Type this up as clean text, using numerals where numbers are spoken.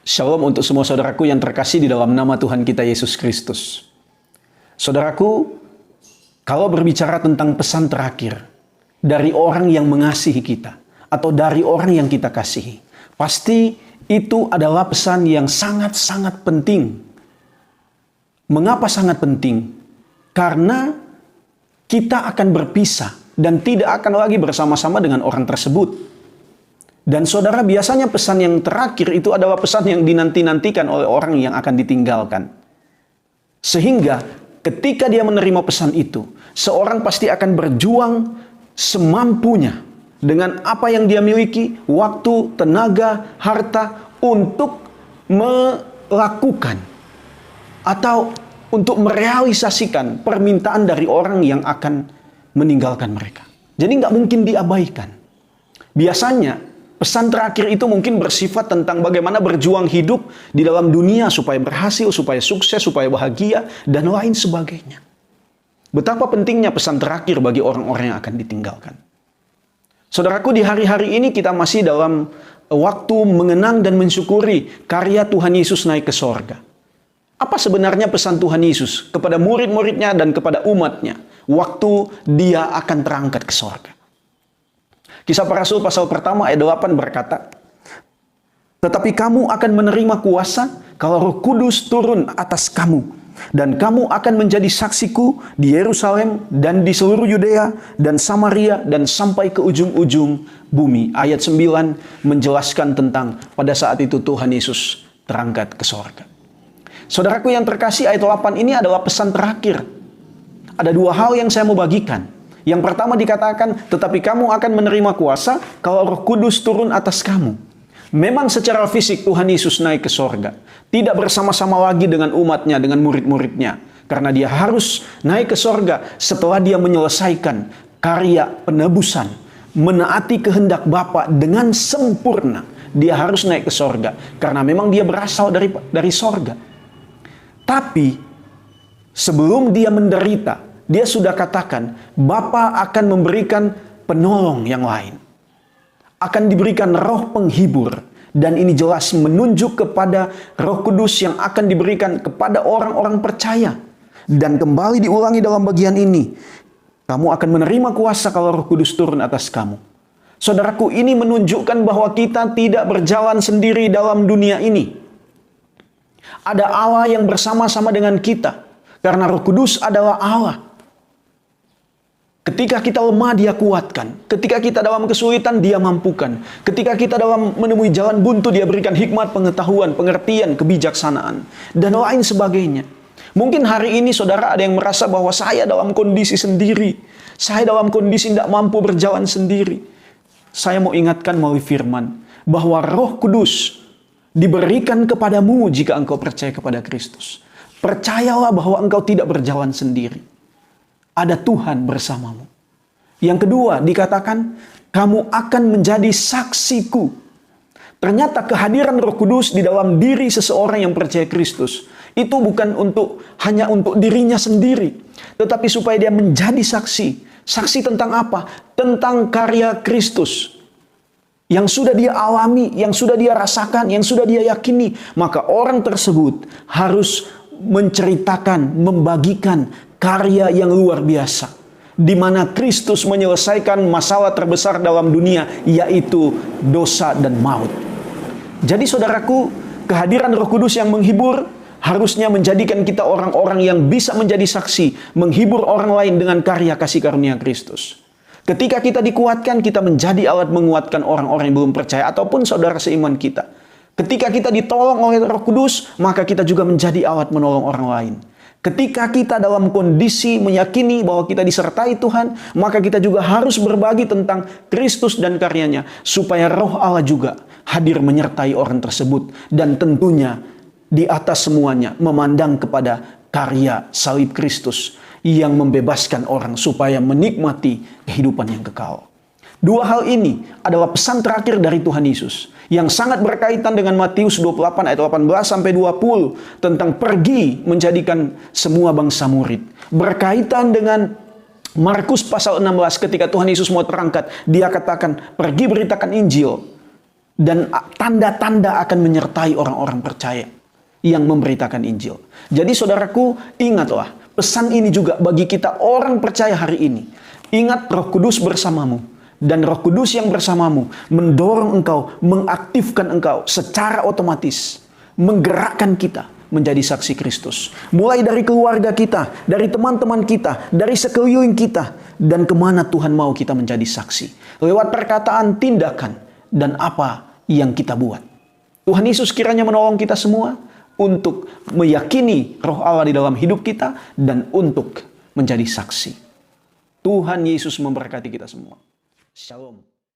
Shalom untuk semua saudaraku yang terkasih di dalam nama Tuhan kita Yesus Kristus. Saudaraku, kalau berbicara tentang pesan terakhir dari orang yang mengasihi kita atau dari orang yang kita kasihi, pasti itu adalah pesan yang sangat-sangat penting. Mengapa sangat penting? Karena kita akan berpisah dan tidak akan lagi bersama-sama dengan orang tersebut. Dan saudara, biasanya pesan yang terakhir itu adalah pesan yang dinanti-nantikan oleh orang yang akan ditinggalkan. Sehingga ketika dia menerima pesan itu, seorang pasti akan berjuang semampunya dengan apa yang dia miliki, waktu, tenaga, harta, untuk melakukan atau untuk merealisasikan permintaan dari orang yang akan meninggalkan mereka. Jadi nggak mungkin diabaikan. Biasanya pesan terakhir itu mungkin bersifat tentang bagaimana berjuang hidup di dalam dunia supaya berhasil, supaya sukses, supaya bahagia, dan lain sebagainya. Betapa pentingnya pesan terakhir bagi orang-orang yang akan ditinggalkan. Saudaraku, di hari-hari ini kita masih dalam waktu mengenang dan mensyukuri karya Tuhan Yesus naik ke sorga. Apa sebenarnya pesan Tuhan Yesus kepada murid-muridnya dan kepada umatnya waktu dia akan terangkat ke sorga? Kisah Para Rasul pasal pertama ayat 8 berkata, "Tetapi kamu akan menerima kuasa kalau Roh Kudus turun atas kamu, dan kamu akan menjadi saksiku di Yerusalem dan di seluruh Yudea dan Samaria dan sampai ke ujung-ujung bumi." Ayat 9 menjelaskan tentang pada saat itu Tuhan Yesus terangkat ke sorga. Saudaraku yang terkasih, ayat 8 ini adalah pesan terakhir. Ada dua hal yang saya mau bagikan. Yang pertama dikatakan, tetapi kamu akan menerima kuasa kalau Roh Kudus turun atas kamu. Memang secara fisik Tuhan Yesus naik ke sorga. Tidak bersama-sama lagi dengan umatnya, dengan murid-muridnya. Karena dia harus naik ke sorga setelah dia menyelesaikan karya penebusan. Menaati kehendak Bapa dengan sempurna. Dia harus naik ke sorga. Karena memang dia berasal dari sorga. Tapi sebelum dia menderita, dia sudah katakan, Bapa akan memberikan penolong yang lain. Akan diberikan roh penghibur. Dan ini jelas menunjuk kepada Roh Kudus yang akan diberikan kepada orang-orang percaya. Dan kembali diulangi dalam bagian ini. Kamu akan menerima kuasa kalau Roh Kudus turun atas kamu. Saudaraku, ini menunjukkan bahwa kita tidak berjalan sendiri dalam dunia ini. Ada Allah yang bersama-sama dengan kita. Karena Roh Kudus adalah Allah. Ketika kita lemah, dia kuatkan. Ketika kita dalam kesulitan, dia mampukan. Ketika kita dalam menemui jalan buntu, dia berikan hikmat, pengetahuan, pengertian, kebijaksanaan, dan lain sebagainya. Mungkin hari ini saudara ada yang merasa bahwa saya dalam kondisi sendiri. Saya dalam kondisi tidak mampu berjalan sendiri. Saya mau ingatkan melalui firman, bahwa Roh Kudus diberikan kepadamu jika engkau percaya kepada Kristus. Percayalah bahwa engkau tidak berjalan sendiri. Ada Tuhan bersamamu. Yang kedua dikatakan, kamu akan menjadi saksiku. Ternyata kehadiran Roh Kudus di dalam diri seseorang yang percaya Kristus, itu bukan hanya untuk dirinya sendiri, tetapi supaya dia menjadi saksi. Saksi tentang apa? Tentang karya Kristus. Yang sudah dia alami, yang sudah dia rasakan, yang sudah dia yakini. Maka orang tersebut harus menceritakan, membagikan karya yang luar biasa, di mana Kristus menyelesaikan masalah terbesar dalam dunia, yaitu dosa dan maut. Jadi saudaraku, kehadiran Roh Kudus yang menghibur harusnya menjadikan kita orang-orang yang bisa menjadi saksi, menghibur orang lain dengan karya kasih karunia Kristus. Ketika kita dikuatkan, kita menjadi alat menguatkan orang-orang yang belum percaya ataupun saudara seiman kita. Ketika kita ditolong oleh Roh Kudus, maka kita juga menjadi alat menolong orang lain. Ketika kita dalam kondisi meyakini bahwa kita disertai Tuhan, maka kita juga harus berbagi tentang Kristus dan karyanya, supaya Roh Allah juga hadir menyertai orang tersebut. Dan tentunya di atas semuanya memandang kepada karya salib Kristus yang membebaskan orang supaya menikmati kehidupan yang kekal. Dua hal ini adalah pesan terakhir dari Tuhan Yesus yang sangat berkaitan dengan Matius 28 ayat 18 sampai 20 tentang pergi menjadikan semua bangsa murid. Berkaitan dengan Markus pasal 16 ketika Tuhan Yesus mau terangkat, dia katakan, pergi beritakan Injil. Dan tanda-tanda akan menyertai orang-orang percaya yang memberitakan Injil. Jadi saudaraku, ingatlah, pesan ini juga bagi kita orang percaya hari ini. Ingat, Roh Kudus bersamamu. Dan Roh Kudus yang bersamamu mendorong engkau, mengaktifkan engkau secara otomatis, menggerakkan kita menjadi saksi Kristus. Mulai dari keluarga kita, dari teman-teman kita, dari sekeliling kita, dan kemana Tuhan mau kita menjadi saksi. Lewat perkataan, tindakan, dan apa yang kita buat. Tuhan Yesus kiranya menolong kita semua untuk meyakini Roh Allah di dalam hidup kita dan untuk menjadi saksi. Tuhan Yesus memberkati kita semua. Shalom.